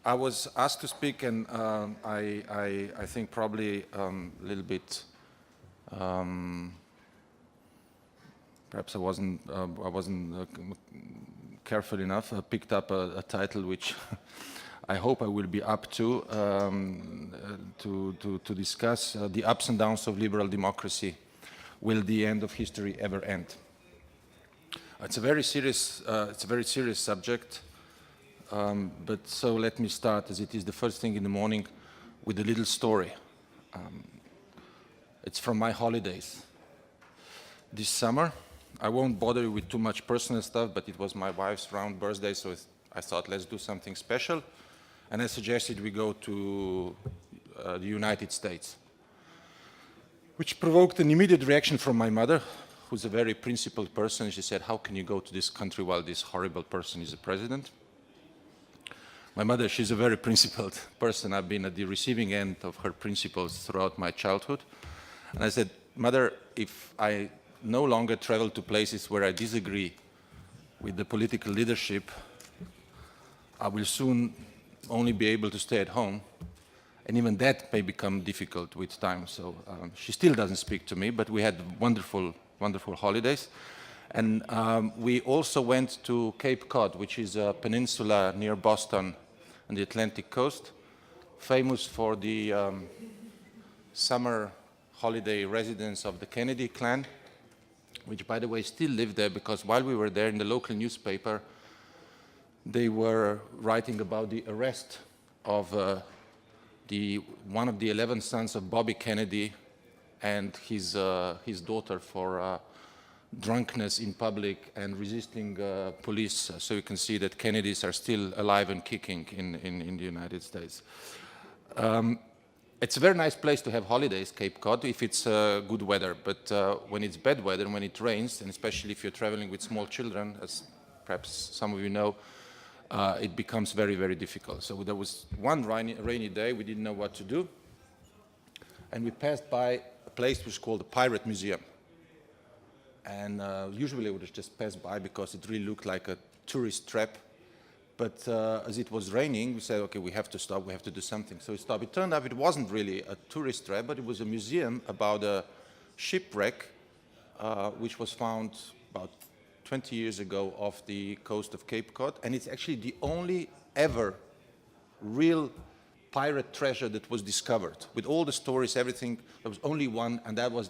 I was asked to speak, and I think probably a little bit, perhaps I wasn't careful enough. I picked up a title which I hope I will be up to discuss the ups and downs of liberal democracy. Will the end of history ever end? It's a very serious subject. But so let me start, as it is the first thing in the morning, with a little story. It's from my holidays. This summer, I won't bother you with too much personal stuff, but it was my wife's round birthday, so I thought let's do something special. And I suggested we go to the United States, which provoked an immediate reaction from my mother, who's a very principled person. She said, how can you go to this country while this horrible person is a president? My mother, she's a very principled person. I've been at the receiving end of her principles throughout my childhood. And I said, Mother, if I no longer travel to places where I disagree with the political leadership, I will soon only be able to stay at home. And even that may become difficult with time. So she still doesn't speak to me, but we had wonderful, wonderful holidays. And we also went to Cape Cod, which is a peninsula near Boston on the Atlantic coast, famous for the summer holiday residence of the Kennedy clan, which, by the way, still live there, because while we were there in the local newspaper, they were writing about the arrest of one of the 11 sons of Bobby Kennedy and his daughter for drunkenness in public and resisting police. So you can see that Kennedys are still alive and kicking in the United States. It's a very nice place to have holidays, Cape Cod, if it's good weather. But when it's bad weather, when it rains, and especially if you're traveling with small children, as perhaps some of you know, it becomes very, very difficult. So there was one rainy day, we didn't know what to do. And we passed by a place which is called the Pirate Museum. And usually I would have just passed by because it really looked like a tourist trap. But as it was raining, we said, okay, we have to stop, we have to do something. So we stopped. It turned out it wasn't really a tourist trap, but it was a museum about a shipwreck which was found about 20 years ago off the coast of Cape Cod. And it's actually the only ever real pirate treasure that was discovered. With all the stories, everything, there was only one, and that was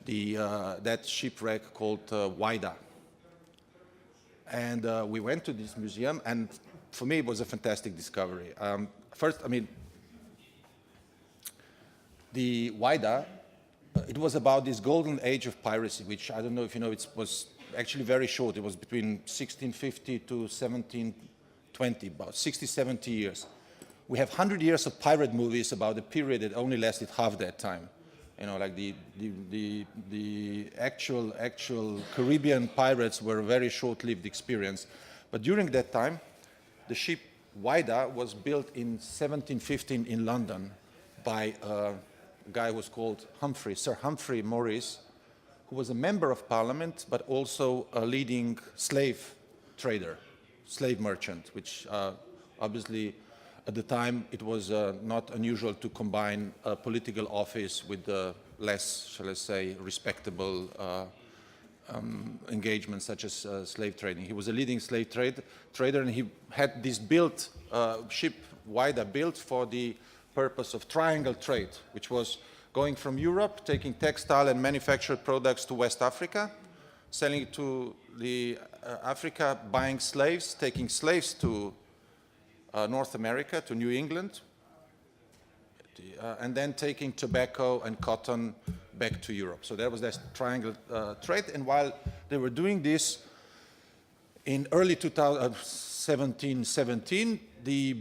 that shipwreck called Whydah. And we went to this museum, and for me it was a fantastic discovery. First, I mean, the Whydah, it was about this golden age of piracy, which I don't know if you know, it was actually very short. It was between 1650 to 1720, about 60, 70 years. We have 100 years of pirate movies about a period that only lasted half that time. You know, like the actual Caribbean pirates were a very short-lived experience. But during that time, the ship Whydah was built in 1715 in London by a guy who was called Sir Humphrey Morris, who was a member of parliament, but also a leading slave trader, slave merchant, which obviously at the time it was not unusual to combine a political office with the less, shall I say, respectable engagements such as slave trading. He was a leading slave trader, and he had this ship Whydah built for the purpose of triangle trade, which was going from Europe, taking textile and manufactured products to West Africa, selling it to Africa, buying slaves, taking slaves to North America, to New England, and then taking tobacco and cotton back to Europe. So there was this triangle trade, and while they were doing this, in early 1717, the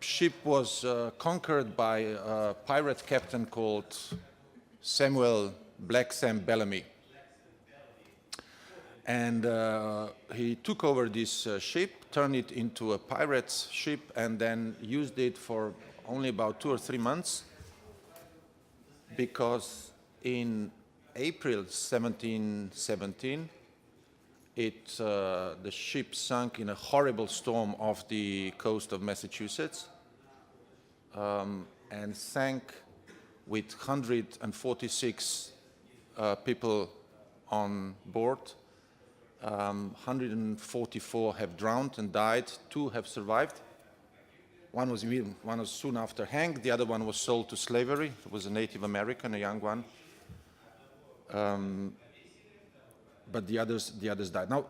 ship was conquered by a pirate captain called Samuel Black Sam Bellamy. And he took over this ship, turned it into a pirate's ship, and then used it for only about 2 or 3 months, because in April 1717, the ship sunk in a horrible storm off the coast of Massachusetts and sank with 146 people on board. 144 have drowned and died. 2 have survived. One was soon after hanged. The other one was sold to slavery. It was a Native American, a young one. But the others died. Now,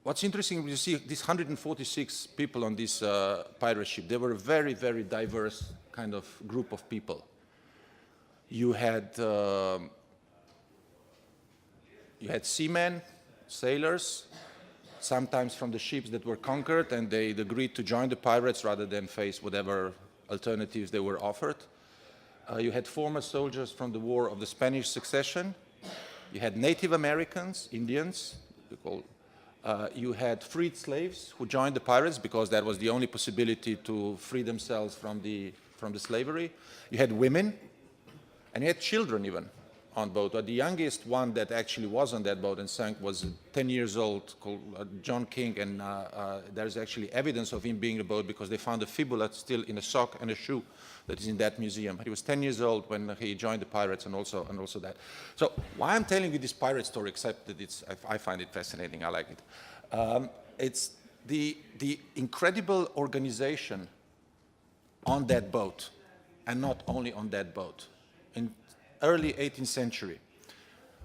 what's interesting, you see these 146 people on this pirate ship. They were a very, very diverse kind of group of people. You had seamen, sailors, sometimes from the ships that were conquered, and they agreed to join the pirates rather than face whatever alternatives they were offered. You had former soldiers from the War of the Spanish Succession. You had Native Americans, Indians. You had freed slaves who joined the pirates because that was the only possibility to free themselves from the slavery. You had women, and you had children even on board. But the youngest one that actually was on that boat and sank was 10 years old, called John King, and there's actually evidence of him being on the boat because they found a fibula still in a sock and a shoe that is in that museum. He was 10 years old when he joined the pirates, and also that. So why I'm telling you this pirate story, except that I find it fascinating, I like it. It's the incredible organization on that boat, and not only on that boat. In early 18th century,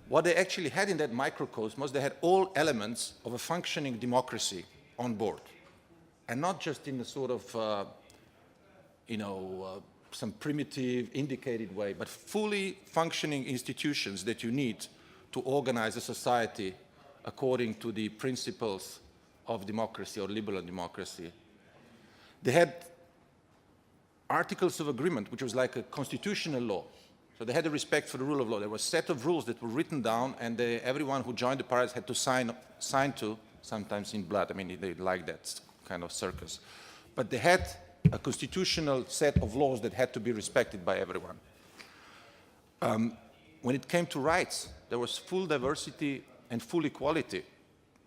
what they actually had in that microcosm was they had all elements of a functioning democracy on board, and not just in a sort of some primitive, indicated way, but fully functioning institutions that you need to organize a society according to the principles of democracy or liberal democracy. They had articles of agreement, which was like a constitutional law. So they had a respect for the rule of law. There was a set of rules that were written down, and everyone who joined the pirates had to sign to, sometimes in blood. I mean, they liked that kind of circus. But they had a constitutional set of laws that had to be respected by everyone. When it came to rights, there was full diversity and full equality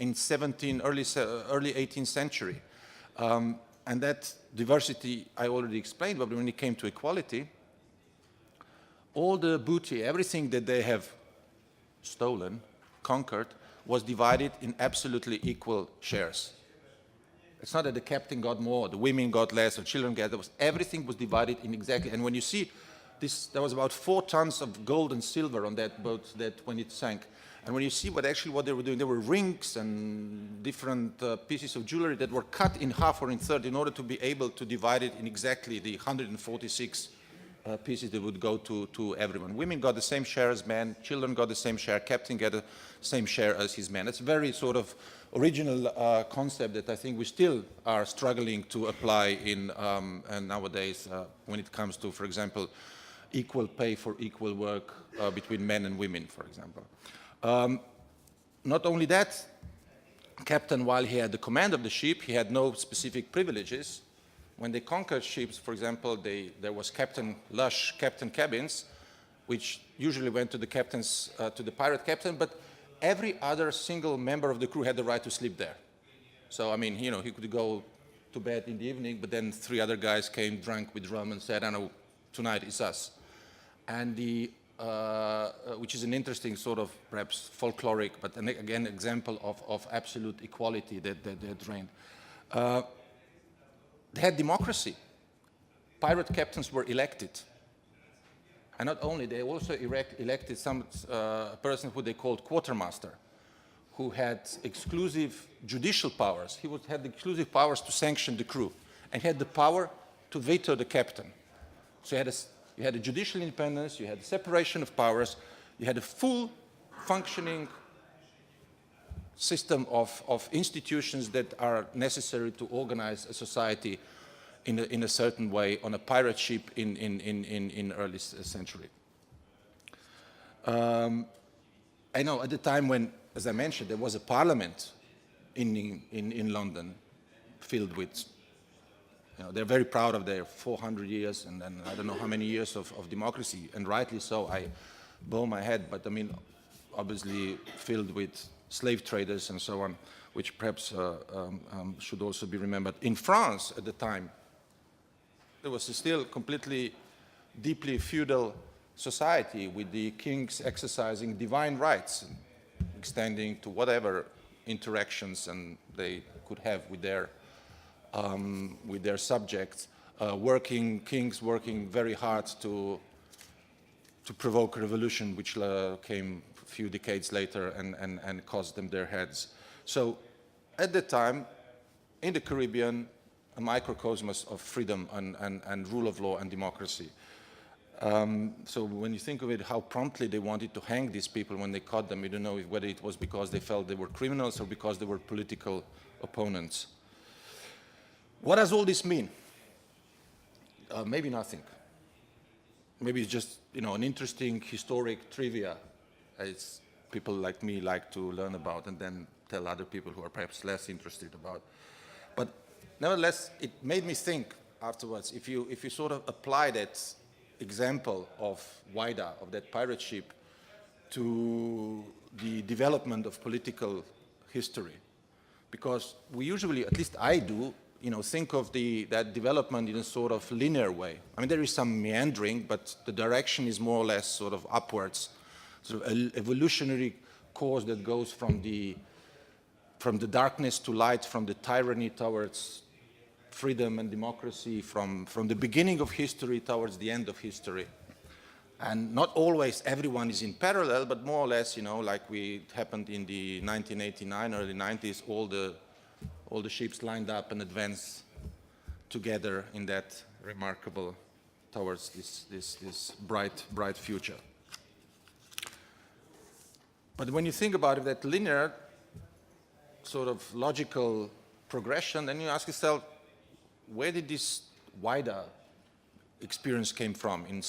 in early 18th century. And that diversity I already explained, but when it came to equality, all the booty, everything that they have stolen, conquered, was divided in absolutely equal shares. It's not that the captain got more, the women got less, or children got less. Everything was divided in exactly. And when you see this, there was about 4 tons of gold and silver on that boat when it sank. And when you see what they were doing, there were rings and different pieces of jewelry that were cut in half or in third in order to be able to divide it in exactly the 146 pieces that would go to everyone. Women got the same share as men, children got the same share, captain got the same share as his men. It's a very sort of original concept that I think we still are struggling to apply in and nowadays when it comes to, for example, equal pay for equal work between men and women, for example. Not only that, captain, while he had the command of the ship, he had no specific privileges. When they conquered ships, for example, there was captain cabins, which usually went to the captains, to the pirate captain, but every other single member of the crew had the right to sleep there. So, I mean, he could go to bed in the evening, but then 3 other guys came drunk with rum and said, I know, tonight it's us. And which is an interesting sort of perhaps folkloric, but again, example of absolute equality that reigned. They had democracy. Pirate captains were elected. And not only, they also elected some person who they called quartermaster, who had exclusive judicial powers. He had exclusive powers to sanction the crew, and he had the power to veto the captain. So you had a judicial independence, you had a separation of powers, you had a full functioning system of institutions that are necessary to organize a society in a certain way on a pirate ship in early century. I know at the time when, as I mentioned, there was a parliament in London filled with, they're very proud of their 400 years and I don't know how many years of democracy, and rightly so. I bow my head, but I mean, obviously filled with slave traders and so on, which perhaps should also be remembered. In France at the time, there was still completely deeply feudal society with the kings exercising divine rights, extending to whatever interactions and they could have with their subjects, kings working very hard to provoke a revolution which came a few decades later and cost them their heads. So at the time, in the Caribbean, a microcosmos of freedom and rule of law and democracy. So when you think of it, how promptly they wanted to hang these people when they caught them, you don't know whether it was because they felt they were criminals or because they were political opponents. What does all this mean? Maybe nothing. Maybe it's just, an interesting historic trivia, as people like me like to learn about and then tell other people who are perhaps less interested about. But nevertheless, it made me think afterwards, if you sort of apply that example of Wida, of that pirate ship, to the development of political history, because we usually, at least I do, think of that development in a sort of linear way. I mean, there is some meandering, but the direction is more or less sort of upwards, sort of an evolutionary course that goes from the darkness to light, from the tyranny towards freedom and democracy, from the beginning of history towards the end of history. And not always everyone is in parallel, but more or less, like it happened in the 1989, early 90s, all the ships lined up and advanced together in that remarkable, towards this bright future. But when you think about it, that linear sort of logical progression, then you ask yourself, where did this wider experience came from in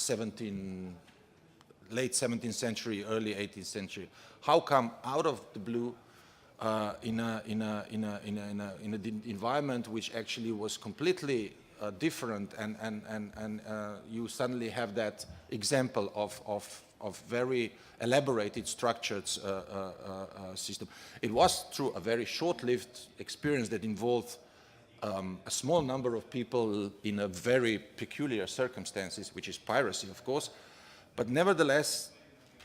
late 17th century, early 18th century? How come out of the blue, in an environment which actually was completely different, and you suddenly have that example of very elaborated, structured system. It was through a very short-lived experience that involved a small number of people in a very peculiar circumstances, which is piracy, of course, but nevertheless,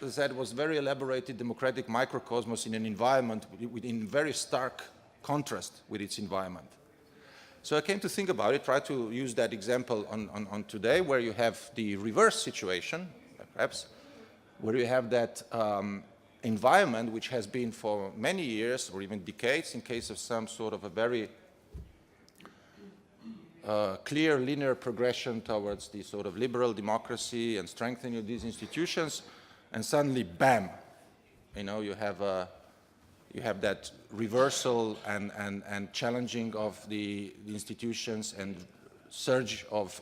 as I said, was very elaborated democratic microcosmos in an environment in very stark contrast with its environment. So I came to think about it, try to use that example on today, where you have the reverse situation, perhaps, where you have that environment which has been for many years or even decades, in case of some sort of a very clear linear progression towards the sort of liberal democracy and strengthening of these institutions, and suddenly, bam, you have that reversal and challenging of the institutions and surge of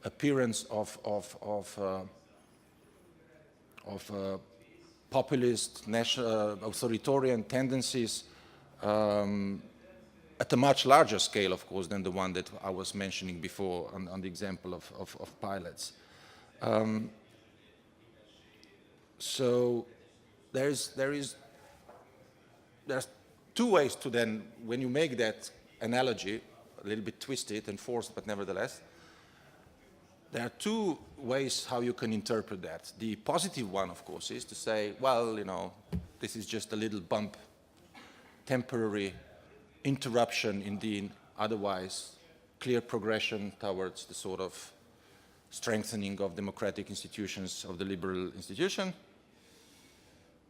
appearance of populist, national, authoritarian tendencies at a much larger scale, of course, than the one that I was mentioning before on the example of pilots. So there's two ways to then, when you make that analogy, a little bit twisted and forced, but nevertheless, there are two ways how you can interpret that. The positive one, of course, is to say, well, this is just a little bump, temporary interruption in the otherwise clear progression towards the sort of strengthening of democratic institutions, of the liberal institution,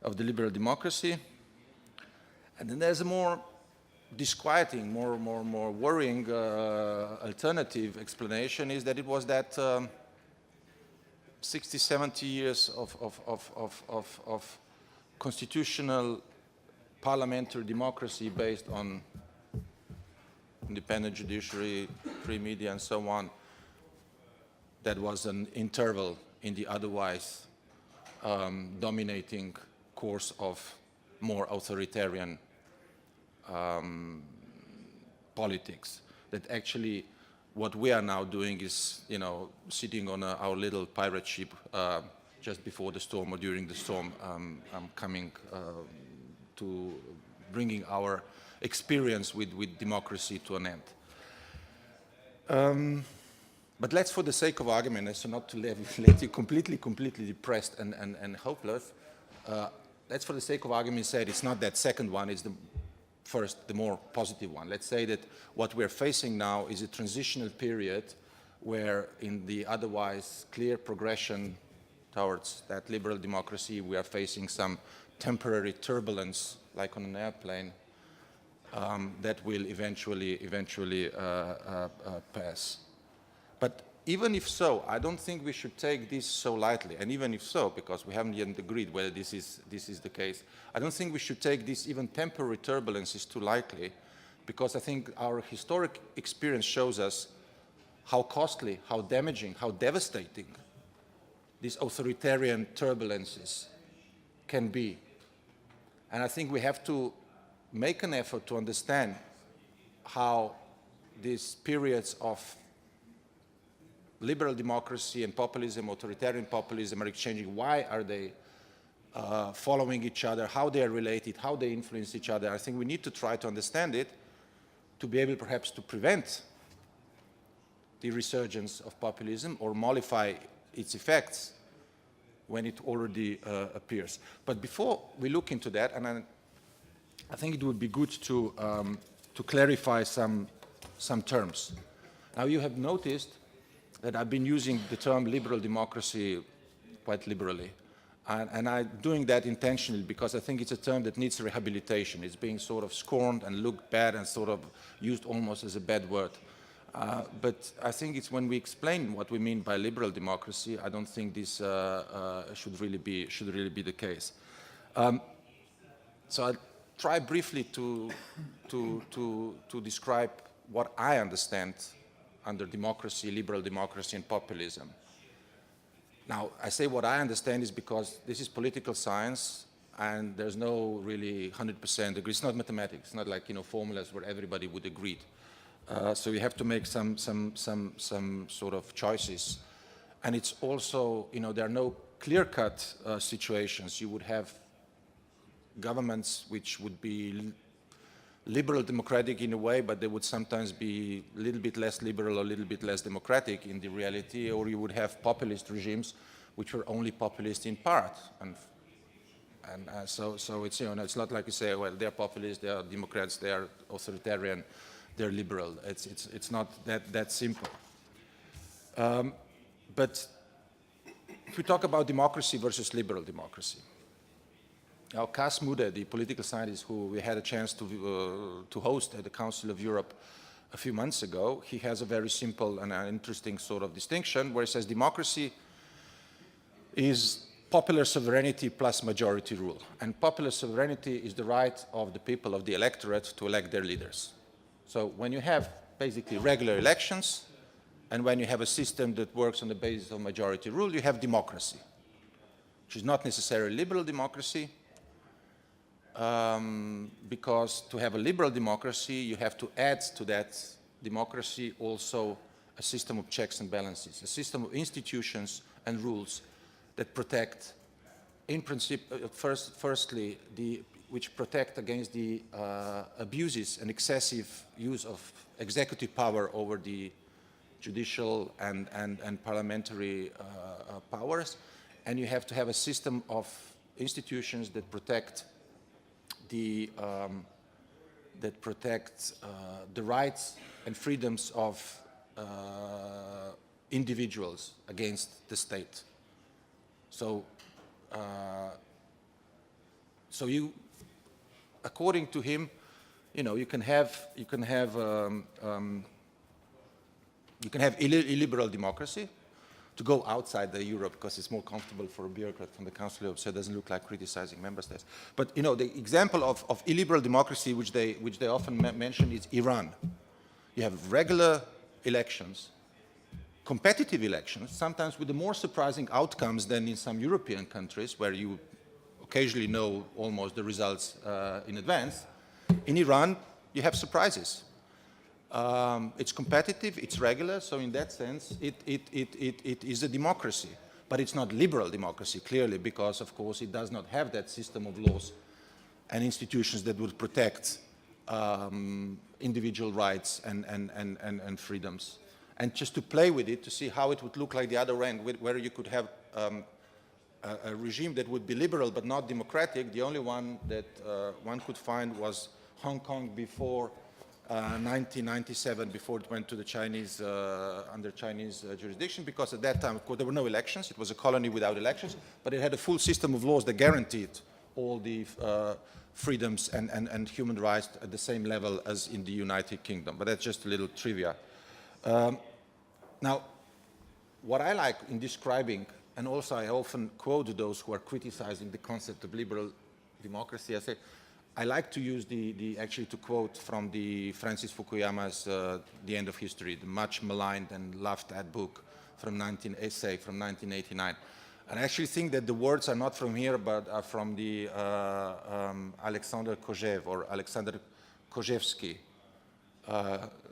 of the liberal democracy. And then there's a more disquieting, more worrying alternative explanation, is that it was that 60, 70 years of constitutional parliamentary democracy based on independent judiciary, free media, and so on, that was an interval in the otherwise dominating course of more authoritarian politics. That actually what we are now doing is, sitting on our little pirate ship, just before the storm or during the storm, coming to bringing our experience with democracy to an end. But let's, for the sake of argument, and so not to let you completely depressed and hopeless, let's, for the sake of argument, say it's not that second one, it's the first, the more positive one. Let's say that what we're facing now is a transitional period where in the otherwise clear progression towards that liberal democracy, we are facing some temporary turbulence, like on an airplane, that will eventually pass. But even if so, I don't think we should take this so lightly. And even if so, because we haven't yet agreed whether this is the case, I don't think we should take this even temporary turbulences too lightly, because I think our historic experience shows us how costly, how damaging, how devastating these authoritarian turbulences can be. And I think we have to make an effort to understand how these periods of liberal democracy and populism, authoritarian populism are exchanging. Why are they following each other, how they are related, how they influence each other. I think we need to try to understand it to be able perhaps to prevent the resurgence of populism or mollify its effects when it already appears. But before we look into that, and I think it would be good to clarify some terms. Now, you have noticed that I've been using the term liberal democracy quite liberally. And I'm doing that intentionally because I think it's a term that needs rehabilitation. It's being sort of scorned and looked bad and sort of used almost as a bad word. But I think it's when we explain what we mean by liberal democracy, I don't think this should really be the case. So I'll try briefly to describe what I understand under democracy, liberal democracy, and populism. Now, I say what I understand is because this is political science, and there's no really 100% agreement. It's not mathematics. It's not like, you know, formulas where everybody would agree. So you have to make some sort of choices. And it's also, you know, there are no clear-cut situations. You would have governments which would be liberal democratic in a way, but they would sometimes be a little bit less liberal or a little bit less democratic in the reality, or you would have populist regimes which were only populist in part. So it's, you know, it's not like you say, well, they're populist, they are Democrats, they are authoritarian, they're liberal. It's not that simple. But if we talk about democracy versus liberal democracy, now, Cas Mudde, the political scientist who we had a chance to host at the Council of Europe a few months ago, he has a very simple and interesting sort of distinction where he says democracy is popular sovereignty plus majority rule. And popular sovereignty is the right of the people, of the electorate, to elect their leaders. So when you have basically regular elections and when you have a system that works on the basis of majority rule, you have democracy, which is not necessarily liberal democracy, because to have a liberal democracy, you have to add to that democracy also a system of checks and balances, a system of institutions and rules that protect, in principle, firstly, which protect against the abuses and excessive use of executive power over the judicial and parliamentary powers, and you have to have a system of institutions that protect the rights and freedoms of individuals against the state. So, you, according to him, you know, you can have illiberal democracy, to go outside the Europe because it's more comfortable for a bureaucrat from the Council of Europe, so it doesn't look like criticizing member states. But you know, the example of illiberal democracy which they often mention is Iran. You have regular elections, competitive elections, sometimes with the more surprising outcomes than in some European countries where you occasionally know almost the results in advance. In Iran, you have surprises. It's competitive, it's regular, so in that sense, it is a democracy. But it's not liberal democracy, clearly, because, of course, it does not have that system of laws and institutions that would protect individual rights and freedoms. And just to play with it, to see how it would look like the other end, where you could have a regime that would be liberal but not democratic. The only one that one could find was Hong Kong before 1997, before it went to the Chinese, under Chinese jurisdiction, because at that time, of course, there were no elections. It was a colony without elections, but it had a full system of laws that guaranteed all the freedoms and human rights at the same level as in the United Kingdom. But that's just a little trivia. Now, what I like in describing, and also I often quote those who are criticizing the concept of liberal democracy, I say, I like to use actually to quote from the Francis Fukuyama's The End of History, the much maligned and laughed at book from 1989. And I actually think that the words are not from here, but are from the Alexander Kojev or Alexander Kojevsky,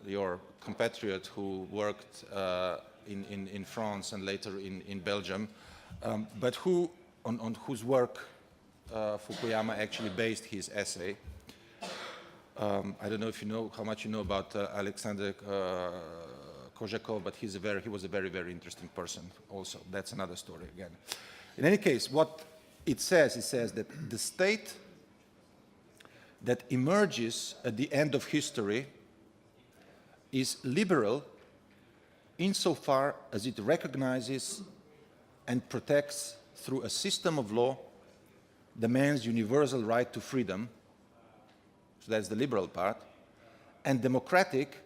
your compatriot who worked in France and later in Belgium, but who, on whose work Fukuyama actually based his essay. I don't know if you know how much you know about Alexander Kozhakov, but he was a very, very interesting person also. That's another story again. In any case, what it says that the state that emerges at the end of history is liberal insofar as it recognizes and protects through a system of law the man's universal right to freedom, so that's the liberal part, and democratic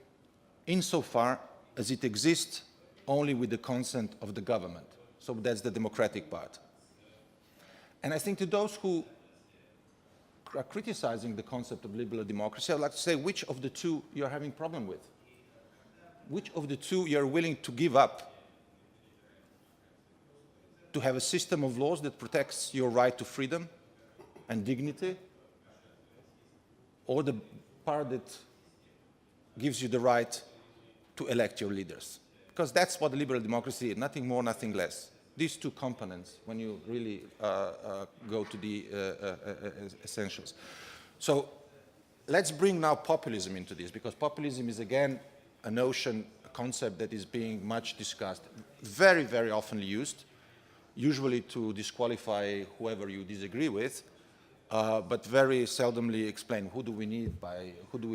insofar as it exists only with the consent of the government. So that's the democratic part. And I think to those who are criticizing the concept of liberal democracy, I would like to say which of the two you're having problem with. Which of the two you're willing to give up to have a system of laws that protects your right to freedom and dignity, or the part that gives you the right to elect your leaders? Because that's what liberal democracy is, nothing more, nothing less. These two components, when you really go to the essentials. So let's bring now populism into this, because populism is again a notion, a concept that is being much discussed, very, very often used, usually to disqualify whoever you disagree with, but very seldomly explain who do we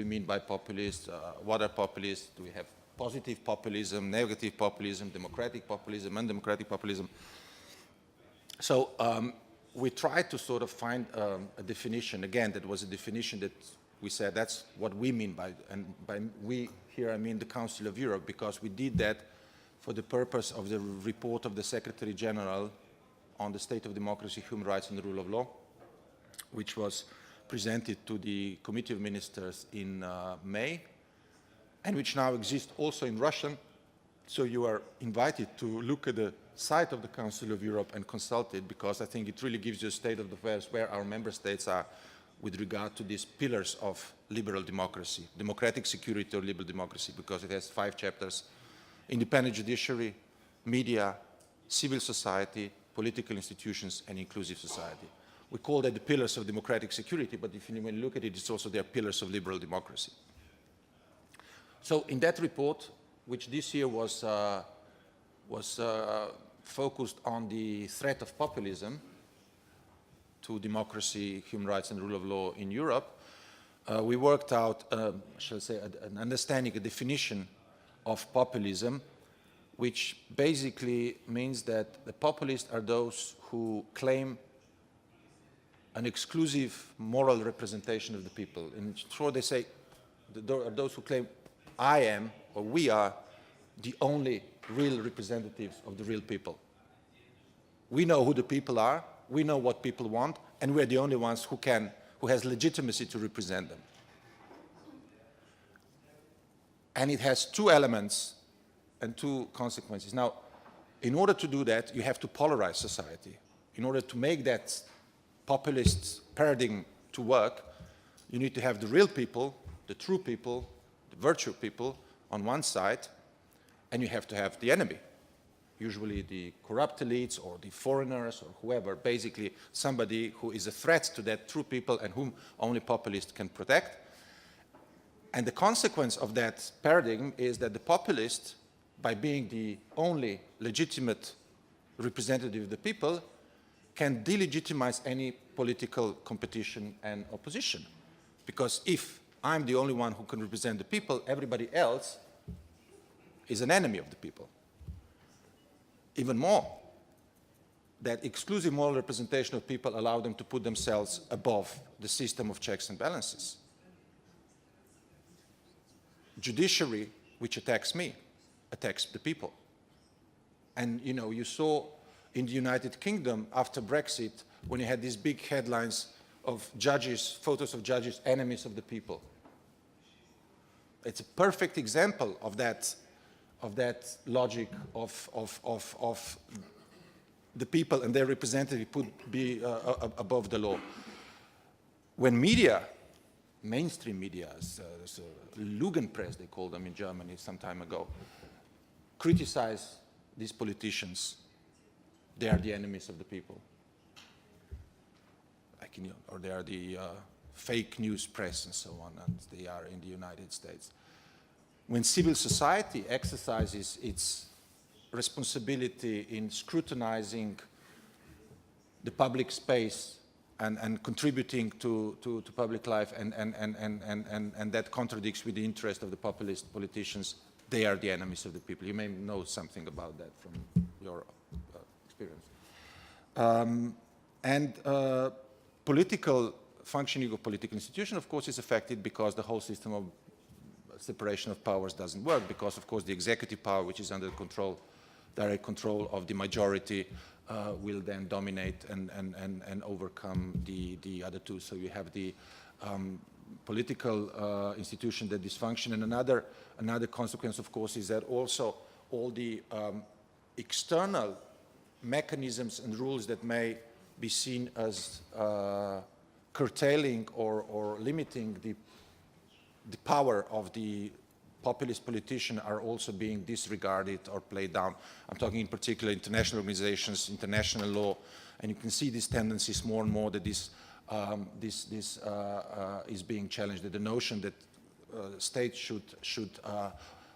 mean by populists, what are populists, do we have positive populism, negative populism, democratic populism, undemocratic populism. So we tried to sort of find a definition, again, that was a definition that we said that's what we mean by, and by we here I mean the Council of Europe, because we did that for the purpose of the report of the Secretary General on the state of democracy, human rights and the rule of law, which was presented to the Committee of Ministers in May, and which now exists also in Russian. So you are invited to look at the site of the Council of Europe and consult it, because I think it really gives you a state of affairs where our member states are with regard to these pillars of liberal democracy, democratic security or liberal democracy, because it has 5 chapters: independent judiciary, media, civil society, political institutions, and inclusive society. We call that the pillars of democratic security, but if you look at it, it's also their pillars of liberal democracy. So in that report, which this year was focused on the threat of populism to democracy, human rights, and rule of law in Europe, we worked out, shall I say, an understanding, a definition of populism, which basically means that the populists are those who claim an exclusive moral representation of the people. In short, they say, there are those who claim, I am, or we are, the only real representatives of the real people. We know who the people are, we know what people want, and we're the only ones who has legitimacy to represent them. And it has 2 elements and 2 consequences. Now, in order to do that, you have to polarize society. In order to make that populist paradigm to work, you need to have the real people, the true people, the virtue people on one side, and you have to have the enemy. usually the corrupt elites or the foreigners or whoever, basically somebody who is a threat to that true people and whom only populists can protect. And the consequence of that paradigm is that the populist, by being the only legitimate representative of the people, can delegitimize any political competition and opposition. Because if I'm the only one who can represent the people, everybody else is an enemy of the people. Even more, that exclusive moral representation of people allow them to put themselves above the system of checks and balances. Judiciary, which attacks me, attacks the people. And you know, you saw in the United Kingdom after Brexit, when you had these big headlines of judges, photos of judges, enemies of the people. It's a perfect example of that logic of the people and their representative would be above the law. When media, mainstream media, Lügenpresse they called them in Germany some time ago, criticize these politicians, they are the enemies of the people. Like or they are the fake news press and so on, and they are in the United States. When civil society exercises its responsibility in scrutinizing the public space and contributing to public life, and that contradicts with the interest of the populist politicians, they are the enemies of the people. You may know something about that from your experience. Political functioning of political institution, of course, is affected because the whole system of separation of powers doesn't work, because, of course, the executive power, which is under control, direct control of the majority, will then dominate and overcome the other two. So you have the political institution that dysfunction. And another consequence, of course, is that also all the external mechanisms and rules that may be seen as curtailing or limiting the power of the populist politician are also being disregarded or played down. I'm talking in particular international organizations, international law, and you can see these tendencies more and more that this is being challenged. That the notion that states should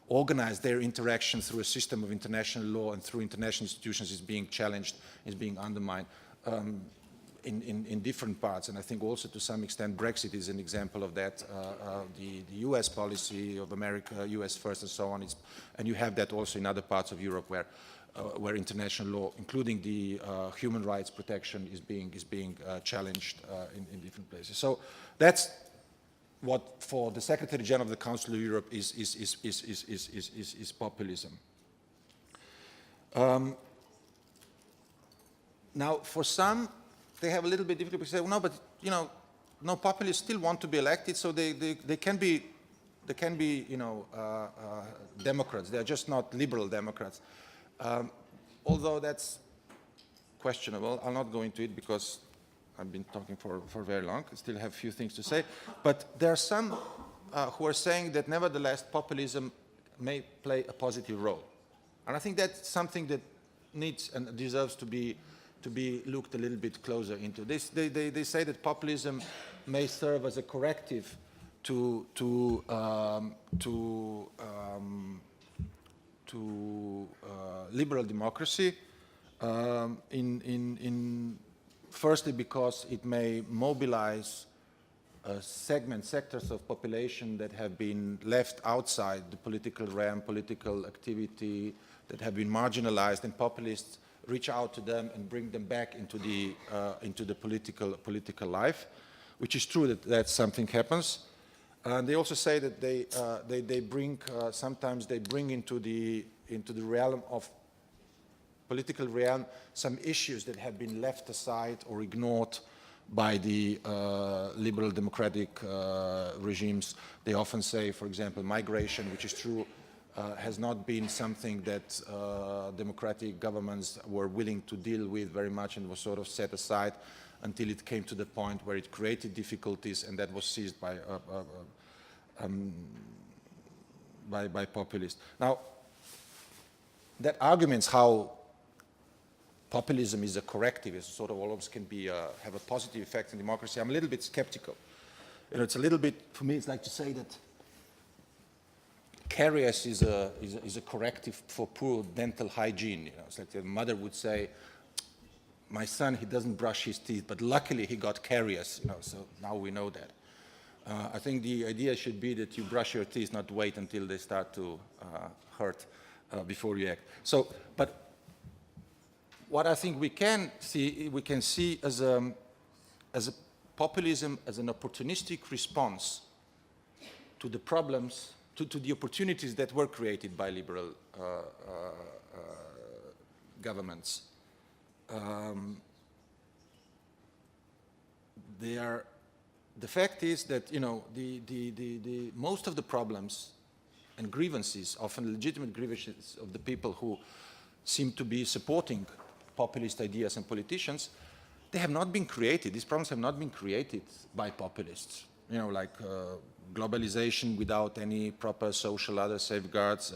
organize their interaction through a system of international law and through international institutions is being challenged, is being undermined in different parts. And I think also to some extent Brexit is an example of that. The US policy of America, US first and so on, and you have that also in other parts of Europe where international law, including the human rights protection, is being challenged in different places. So that's what for the Secretary General of the Council of Europe is populism. Now, for some, they have a little bit difficult to say, well, no, but you know, no, populists still want to be elected, so they can be Democrats. They are just not liberal Democrats. Although that's questionable, I'll not go into it because I've been talking for very long. I still have a few things to say. But there are some who are saying that nevertheless populism may play a positive role. And I think that's something that needs and deserves to be looked a little bit closer into. They say that populism may serve as a corrective to liberal democracy, firstly because it may mobilize sectors of population that have been left outside the political realm, political activity, that have been marginalized, and populists reach out to them and bring them back into the political life, which is true that something happens. And they also say that they bring sometimes they bring into the realm of political realm some issues that have been left aside or ignored by the liberal democratic regimes. They often say, for example, migration, which is true, has not been something that democratic governments were willing to deal with very much, and was sort of set aside until it came to the point where it created difficulties, and that was seized by populists. Now, that arguments how populism is a corrective, is sort of always can be have a positive effect in democracy. I'm a little bit skeptical. You know, it's a little bit, for me, it's like to say that caries is a corrective for poor dental hygiene. You know, it's like the mother would say, my son, he doesn't brush his teeth, but luckily he got caries, you know, so now we know that. I think the idea should be that you brush your teeth, not wait until they start to hurt before you act. So, but what I think we can see as a populism as an opportunistic response to the problems, to the opportunities that were created by liberal governments. The fact is that, you know, the most of the problems and grievances, often legitimate grievances of the people who seem to be supporting populist ideas and politicians, they have not been created. These problems have not been created by populists. You know, like globalization without any proper social other safeguards,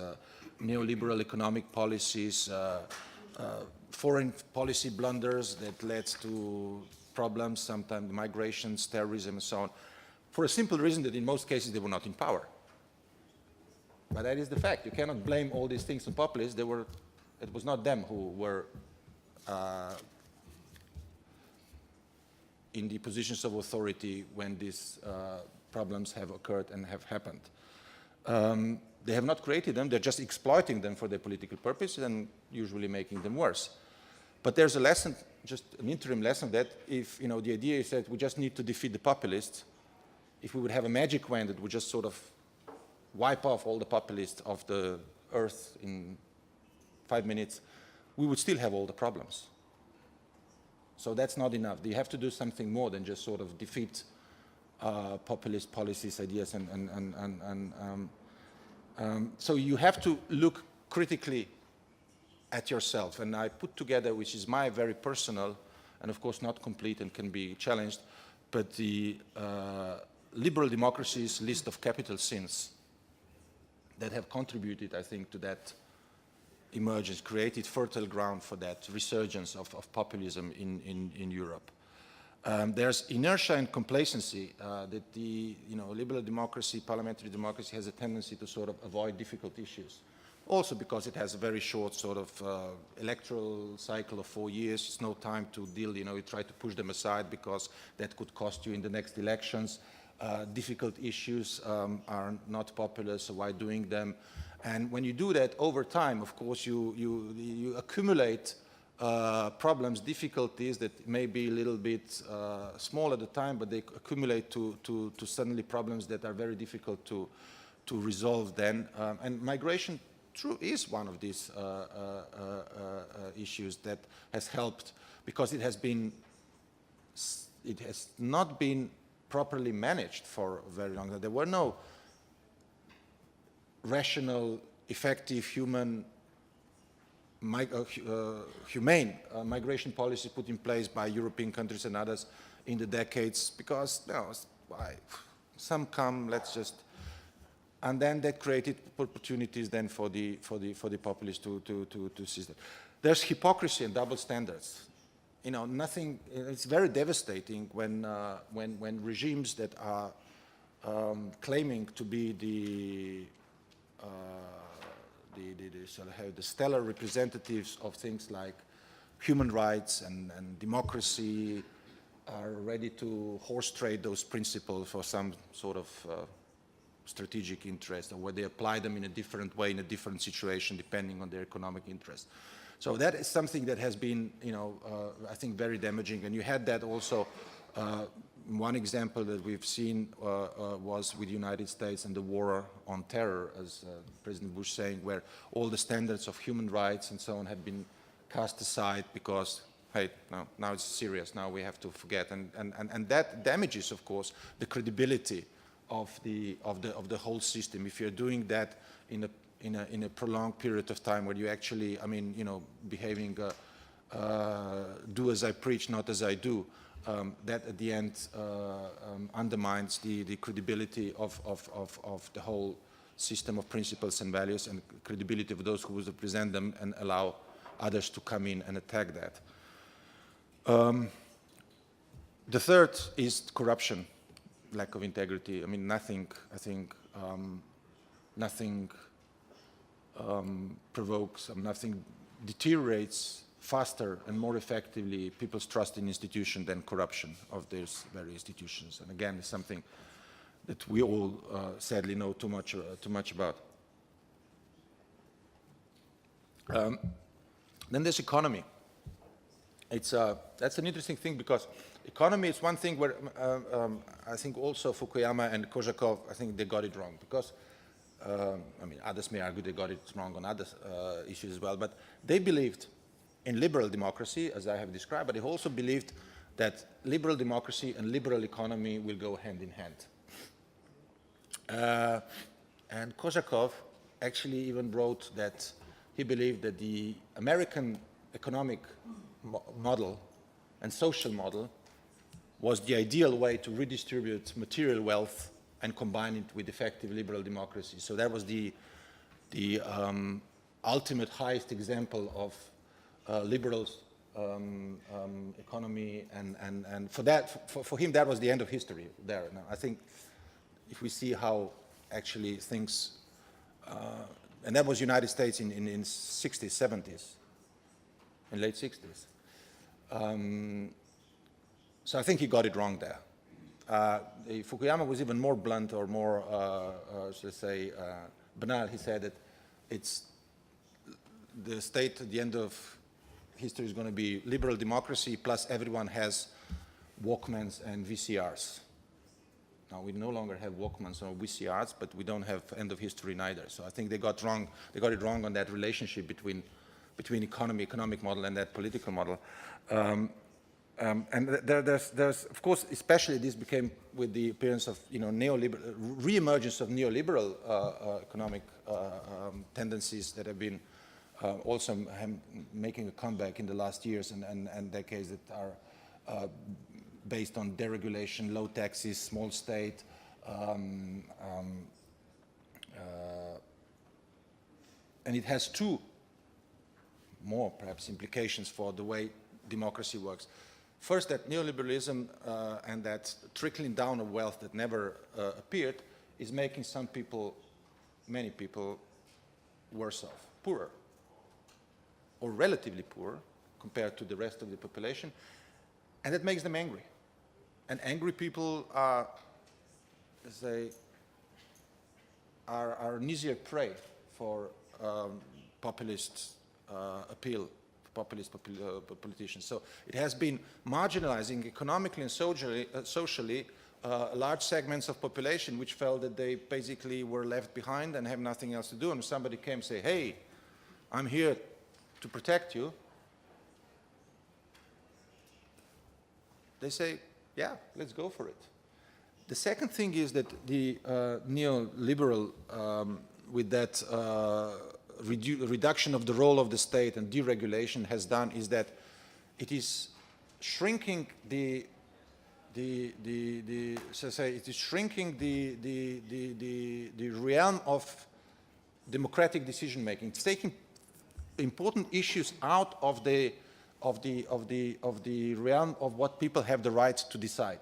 neoliberal economic policies, foreign policy blunders that led to problems, sometimes migrations, terrorism, and so on, for a simple reason that in most cases they were not in power. But that is the fact. You cannot blame all these things on populists. It was not them who were in the positions of authority when these problems have occurred and have happened. They have not created them. They're just exploiting them for their political purposes and usually making them worse. But there's a lesson, just an interim lesson, that if, you know, the idea is that we just need to defeat the populists, if we would have a magic wand that would just sort of wipe off all the populists of the earth in 5 minutes, we would still have all the problems. So that's not enough. You have to do something more than just sort of defeat populist policies, ideas, so you have to look critically at yourself. And I put together, which is my very personal, and of course not complete and can be challenged, but the liberal democracy's list of capital sins that have contributed, I think, to that emergence, created fertile ground for that resurgence of populism in Europe. There's inertia and complacency that the liberal democracy, parliamentary democracy, has a tendency to sort of avoid difficult issues. Also because it has a very short sort of electoral cycle of 4 years. It's no time to deal, you try to push them aside because that could cost you in the next elections. Difficult issues are not popular, so why doing them? And when you do that over time, of course, you accumulate problems, difficulties that may be a little bit small at the time, but they accumulate to suddenly problems that are very difficult to resolve then. And migration is one of these issues that has helped because it has not been properly managed for a very long time. There were no rational, effective, humane migration policy put in place by European countries and others in the decades because some come, let's just, and then that created opportunities then for the populists to seize that. There's hypocrisy and double standards. Nothing. It's very devastating when regimes that are claiming to be the stellar representatives of things like human rights and democracy are ready to horse trade those principles for some sort of strategic interest, or where they apply them in a different way in a different situation depending on their economic interest. So that is something that has been, I think, very damaging. And you had that also. One example that we've seen was with the United States and the war on terror, as President Bush saying, where all the standards of human rights and so on had been cast aside because, hey, now it's serious. Now we have to forget, and that damages, of course, the credibility of the whole system. If you're doing that in a prolonged period of time, where you actually, behaving, do as I preach, not as I do. That at the end undermines the credibility of the whole system of principles and values and credibility of those who would represent them and allow others to come in and attack that. The third is corruption, lack of integrity. I mean, nothing provokes, nothing deteriorates faster and more effectively people's trust in institutions than corruption of these very institutions. And again, it's something that we all sadly know too much about. Then there's economy. That's an interesting thing, because economy is one thing where I think also Fukuyama and Kozhakov, I think they got it wrong, because I mean, others may argue they got it wrong on other issues as well, but they believed in liberal democracy, as I have described, but they also believed that liberal democracy and liberal economy will go hand in hand. And Kozhakov actually even wrote that he believed that the American economic model and social model was the ideal way to redistribute material wealth and combine it with effective liberal democracy. So that was the ultimate highest example of liberal economy, and for him that was the end of history there. Now, I think if we see how actually things, and that was United States in 60s, 70s, in late 60s. So I think he got it wrong there. Fukuyama was even more blunt, or more, should I say, banal. He said that it's the state at the end of history is going to be liberal democracy plus everyone has Walkmans and VCRs. Now we no longer have Walkmans or VCRs, but we don't have end of history neither. So I think they got it wrong on that relationship between economic model and that political model. And there's, of course, especially this became with the appearance of, neoliberal, re-emergence of neoliberal economic tendencies that have been also making a comeback in the last years and decades, that are based on deregulation, low taxes, small state, and it has two more, perhaps, implications for the way democracy works. First, that neoliberalism and that trickling down of wealth that never appeared is making some people, many people, worse off, poorer, or relatively poor compared to the rest of the population, and that makes them angry. And angry people are an easier prey for populist appeal, populist politicians. So it has been marginalizing economically and socially large segments of population which felt that they basically were left behind and have nothing else to do. And somebody came and say, hey, I'm here to protect you. They say, yeah, let's go for it. The second thing is that the neoliberal, with that reduction of the role of the state and deregulation has done, is that it is shrinking the realm of democratic decision making. It's taking important issues out of the realm of what people have the right to decide.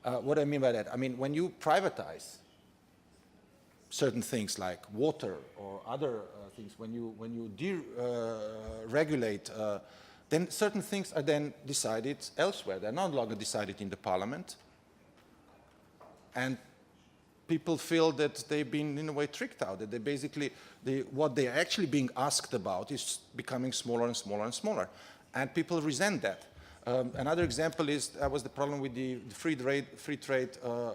What do I mean by that? I mean, when you privatize certain things like water or other things, when you deregulate, then certain things are then decided elsewhere. They're no longer decided in the parliament. And people feel that they've been, in a way, tricked out, that they basically, what they're actually being asked about is becoming smaller and smaller and smaller. And people resent that. Another example was the problem with the free trade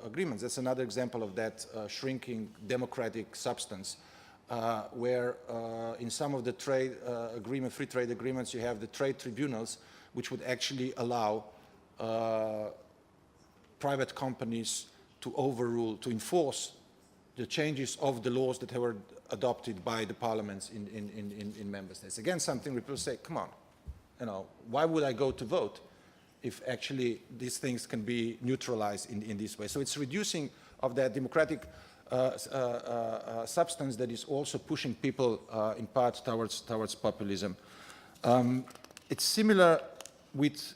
agreements. That's another example of that shrinking democratic substance, where in some of the free trade agreements, you have the trade tribunals, which would actually allow private companies to overrule, to enforce the changes of the laws that were adopted by the parliaments in member states. Again, something people say, come on. Why would I go to vote if actually these things can be neutralized in this way? So it's reducing of that democratic substance that is also pushing people in part towards populism. It's similar with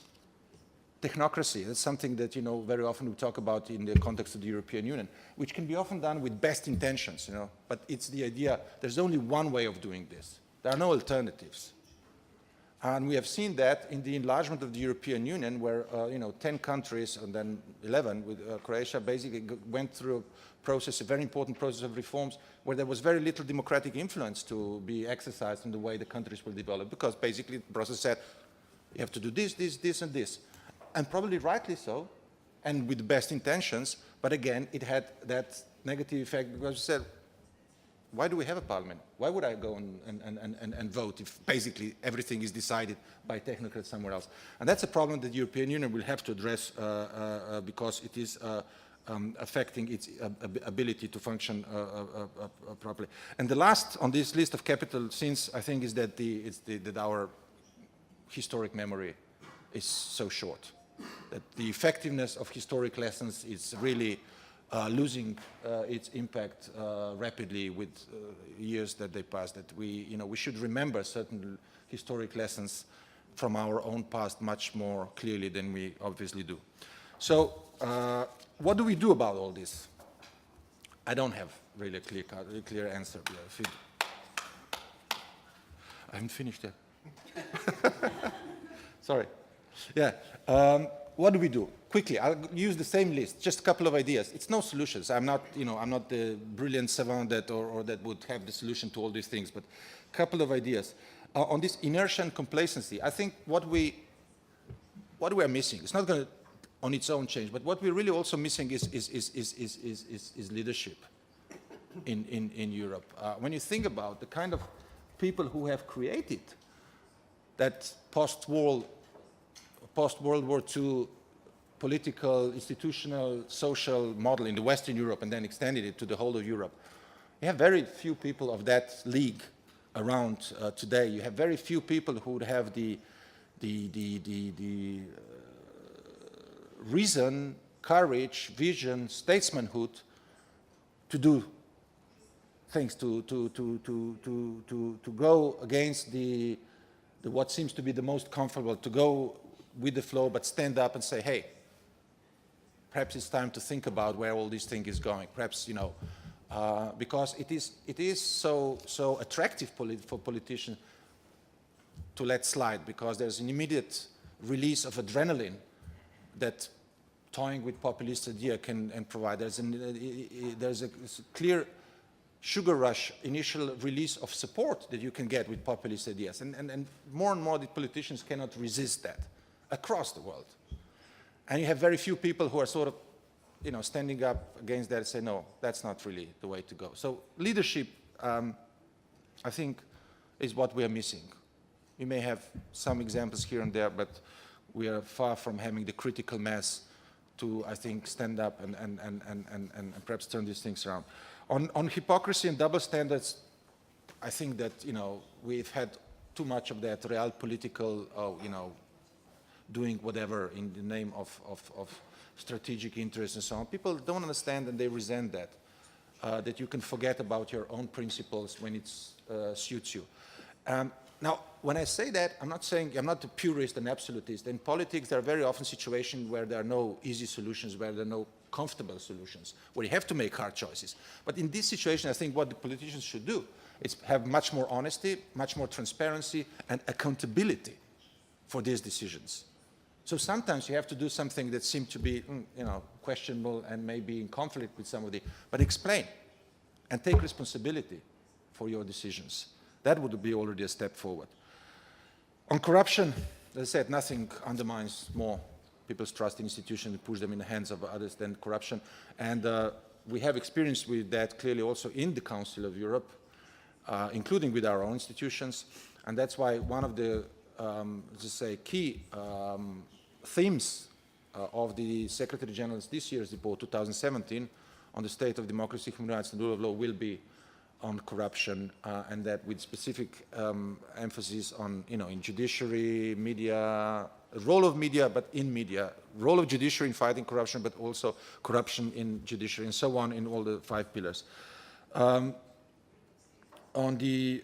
technocracy. That's something that, you know, very often we talk about in the context of the European Union, which can be often done with best intentions, you know, but it's the idea, there's only one way of doing this. There are no alternatives. And we have seen that in the enlargement of the European Union, where, you know, 10 countries and then 11 with Croatia basically went through a process, a very important process of reforms, where there was very little democratic influence to be exercised in the way the countries will develop, because basically the process said, you have to do this, this, this, and this. And probably rightly so, and with the best intentions, but again, it had that negative effect, because it said, why do we have a parliament? Why would I go and vote if basically everything is decided by technocrats somewhere else? And that's a problem that the European Union will have to address because it is affecting its ability to function properly. And the last on this list of capital sins, I think, is that that our historic memory is so short, that the effectiveness of historic lessons is really losing its impact rapidly with years that they pass. That we should remember certain historic lessons from our own past much more clearly than we obviously do. So, what do we do about all this? I don't have really a clear answer. I haven't finished yet. Sorry. Yeah. What do we do? Quickly, I'll use the same list, just a couple of ideas. It's no solutions. I'm not the brilliant savant that or that would have the solution to all these things, but a couple of ideas. On this inertia and complacency, I think what we are missing, it's not going to on its own change, but what we're really also missing is leadership in Europe. When you think about the kind of people who have created that post-World War II political, institutional, social model in the Western Europe and then extended it to the whole of Europe, you have very few people of that league around today. You have very few people who would have the reason, courage, vision, statesmanhood to do things, to go against what seems to be the most comfortable, to go with the flow, but stand up and say, hey, perhaps it's time to think about where all this thing is going. Perhaps, because it is so attractive for politicians to let slide, because there's an immediate release of adrenaline that toying with populist idea can provide. There's a clear sugar rush, initial release of support that you can get with populist ideas. And more the politicians cannot resist that across the world. And you have very few people who are sort of, standing up against that and say, no, that's not really the way to go. So leadership, I think, is what we are missing. We may have some examples here and there, but we are far from having the critical mass to, I think, stand up and perhaps turn these things around. On hypocrisy and double standards, I think that, we've had too much of that real political, doing whatever in the name of strategic interests and so on. People don't understand and they resent that, that you can forget about your own principles when it suits you. Now, when I say that, I'm not saying, I'm not a purist and absolutist. In politics, there are very often situations where there are no easy solutions, where there are no comfortable solutions, where you have to make hard choices. But in this situation, I think what the politicians should do is have much more honesty, much more transparency, and accountability for these decisions. So sometimes you have to do something that seems to be, questionable and maybe in conflict with somebody, but explain and take responsibility for your decisions. That would be already a step forward. On corruption, as I said, nothing undermines more people's trust in institutions and push them in the hands of others than corruption. And we have experience with that clearly also in the Council of Europe, including with our own institutions. And that's why one of the, key themes of the Secretary General's this year's report, 2017, on the state of democracy, human rights and rule of law will be on corruption, and that with specific emphasis on, in judiciary, media, role of media, but in media, role of judiciary in fighting corruption, but also corruption in judiciary, and so on in all the 5 pillars. On the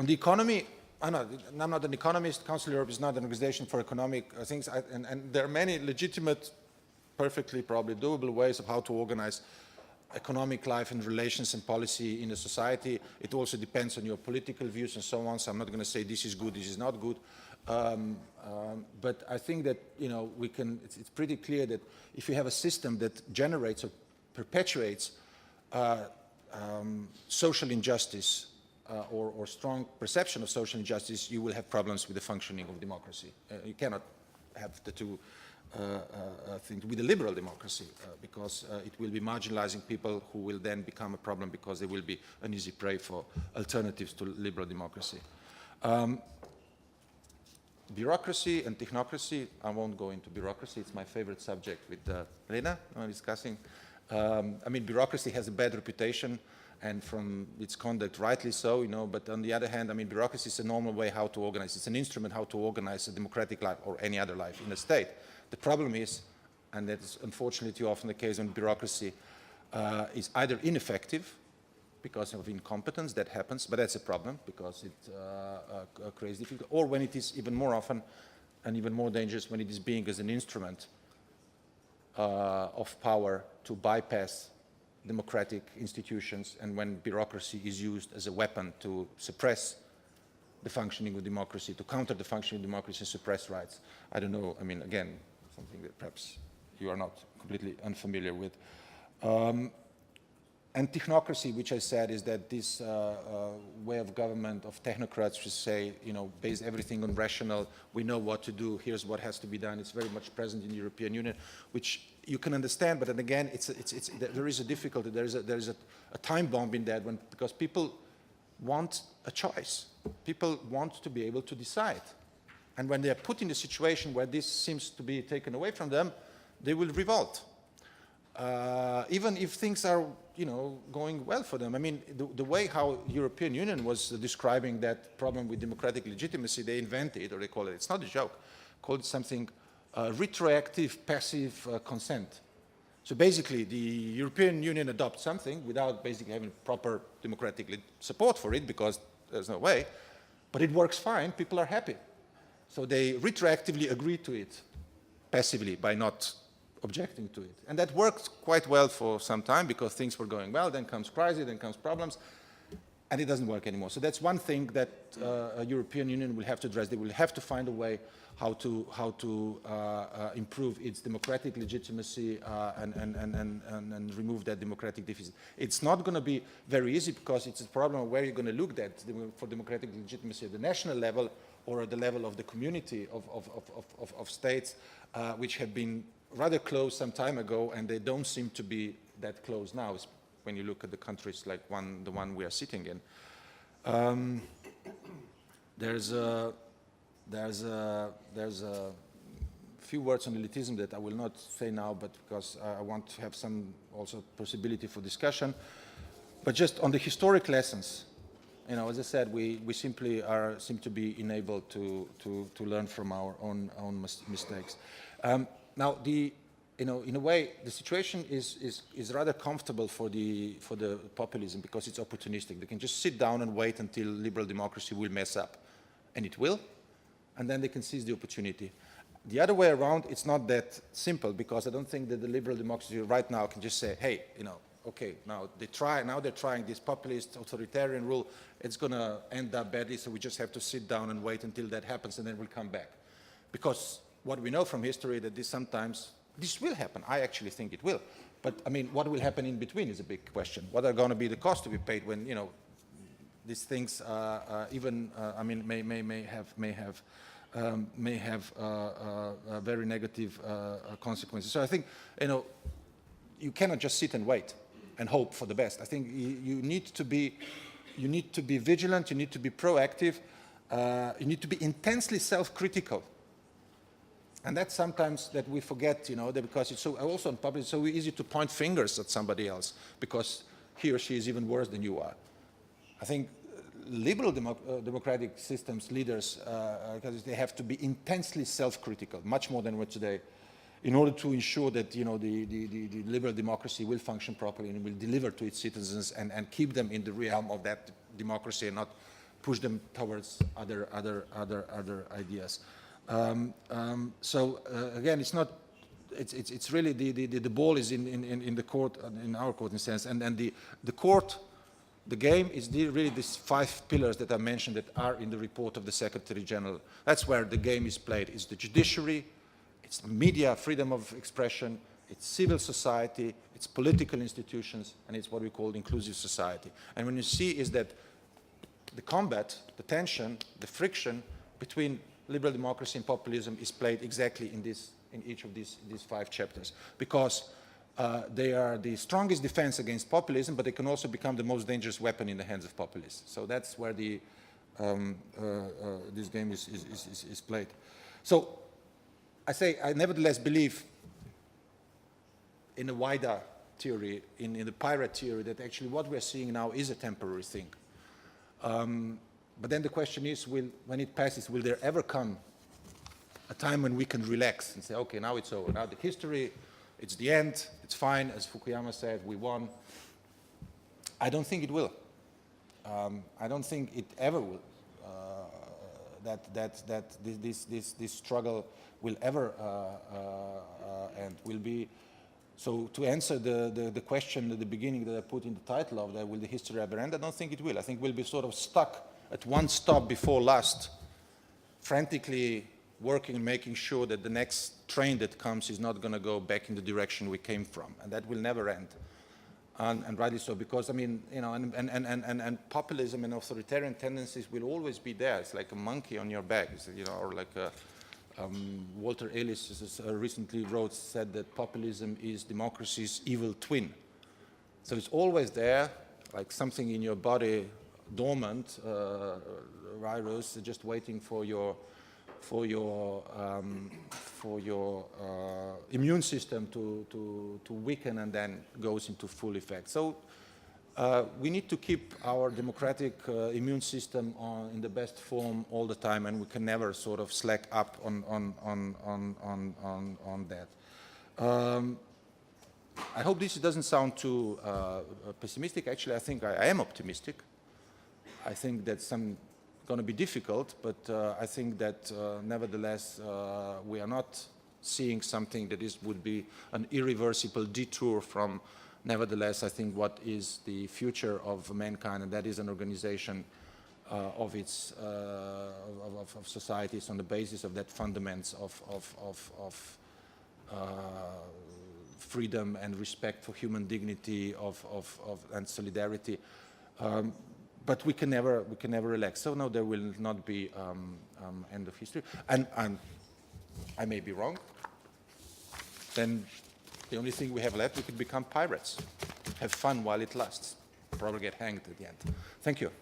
economy, I'm not an economist. Council of Europe is not an organization for economic things, and there are many legitimate, perfectly probably doable ways of how to organize economic life and relations and policy in a society. It also depends on your political views and so on, so I'm not going to say this is good, this is not good. But I think that, you know, it's pretty clear that if you have a system that generates or perpetuates social injustice or strong perception of social injustice, you will have problems with the functioning of democracy. You cannot have the two things with a liberal democracy because it will be marginalizing people who will then become a problem because they will be an easy prey for alternatives to liberal democracy. Bureaucracy and technocracy, I won't go into bureaucracy, it's my favorite subject with Lena discussing. I mean, bureaucracy has a bad reputation, and from its conduct, rightly so, you know, but on the other hand, I mean, bureaucracy is a normal way how to organize. It's an instrument how to organize a democratic life or any other life in a state. The problem is, and that is unfortunately too often the case when bureaucracy is either ineffective because of incompetence, that happens, but that's a problem because it creates difficulty, or when it is even more often and even more dangerous when it is being as an instrument of power to bypass democratic institutions, and when bureaucracy is used as a weapon to suppress the functioning of democracy, to counter the functioning of democracy and suppress rights. I don't know, I mean, again, something that perhaps you are not completely unfamiliar with. And technocracy, which I said, is that this way of government of technocrats who say, you know, base everything on rational, we know what to do, here's what has to be done. It's very much present in the European Union, which you can understand, but then again, there is a difficulty, there is a time bomb in that, because people want a choice. People want to be able to decide. And when they are put in a situation where this seems to be taken away from them, they will revolt. Even if things are, you know, going well for them. I mean, the way how European Union was describing that problem with democratic legitimacy, they invented, or they call it, it's not a joke, called it something retroactive passive consent. So basically, the European Union adopts something without basically having proper democratic support for it, because there's no way, but it works fine, people are happy. So they retroactively agree to it passively by not objecting to it. And that worked quite well for some time because things were going well, then comes crisis, then comes problems, and it doesn't work anymore. So that's one thing that a European Union will have to address. They will have to find a way how to improve its democratic legitimacy and remove that democratic deficit. It's not going to be very easy because it's a problem of where you're going to look at for democratic legitimacy at the national level or at the level of the community of states which have been rather close some time ago, and they don't seem to be that close now when you look at the countries like the one we are sitting in. There's a few words on elitism that I will not say now, but because I want to have some also possibility for discussion. But just on the historic lessons, you know, as I said, we simply seem to be enabled to learn from our own mistakes. Now, you know, in a way, the situation is rather comfortable for the populism because it's opportunistic. They can just sit down and wait until liberal democracy will mess up, and it will, and then they can seize the opportunity. The other way around, it's not that simple because I don't think that the liberal democracy right now can just say, hey, you know, okay, now they're trying this populist authoritarian rule, it's going to end up badly, so we just have to sit down and wait until that happens and then we'll come back. Because what we know from history that this will happen. I actually think it will. But I mean, what will happen in between is a big question. What are going to be the costs to be paid when, you know, these things I mean, may have very negative consequences. So I think, you know, you cannot just sit and wait and hope for the best. I think you need to be vigilant. You need to be proactive. You need to be intensely self-critical. And that's sometimes that we forget, you know, that because it's so also in public, it's so easy to point fingers at somebody else because he or she is even worse than you are. I think liberal democratic systems leaders, because they have to be intensely self-critical, much more than we're today, in order to ensure that the liberal democracy will function properly and will deliver to its citizens and keep them in the realm of that democracy and not push them towards other ideas. Again, it's not. It's really the ball is in the court, in our court in a sense, and the court. The game is really these 5 pillars that I mentioned that are in the report of the Secretary General. That's where the game is played. It's the judiciary, it's media, freedom of expression, it's civil society, it's political institutions, and it's what we call inclusive society. And when you see is that the combat, the tension, the friction between liberal democracy and populism is played exactly in each of these 5 chapters, because they are the strongest defense against populism, but they can also become the most dangerous weapon in the hands of populists. So that's where this game is played. So I say I nevertheless believe in a wider theory, in the pirate theory, that actually what we're seeing now is a temporary thing. But then the question is, when it passes, will there ever come a time when we can relax and say, okay, now it's over, now the history, it's the end, it's fine, as Fukuyama said, we won. I don't think it will. I don't think it ever will. That this struggle will ever end, will be. So to answer the question at the beginning that I put in the title of that, will the history ever end? I don't think it will. I think we'll be sort of stuck at one stop before last, frantically working and making sure that the next train that comes is not going to go back in the direction we came from, and that will never end. And rightly so, because I mean, and populism and authoritarian tendencies will always be there. It's like a monkey on your back, or like Walter Ellis recently said that populism is democracy's evil twin. So it's always there, like something in your body, dormant virus, just waiting for your immune system to weaken and then goes into full effect. So we need to keep our democratic immune system in the best form all the time, and we can never sort of slack up on that. I hope this doesn't sound too pessimistic. Actually, I think I am optimistic. I think that going to be difficult, but I think that nevertheless we are not seeing something that would be an irreversible detour from, nevertheless, I think what is the future of mankind, and that is an organization of societies on the basis of that fundamentals of freedom and respect for human dignity and solidarity. But we can never relax. So no, there will not be end of history. And I may be wrong. Then the only thing we have left, we could become pirates. Have fun while it lasts. Probably get hanged at the end. Thank you.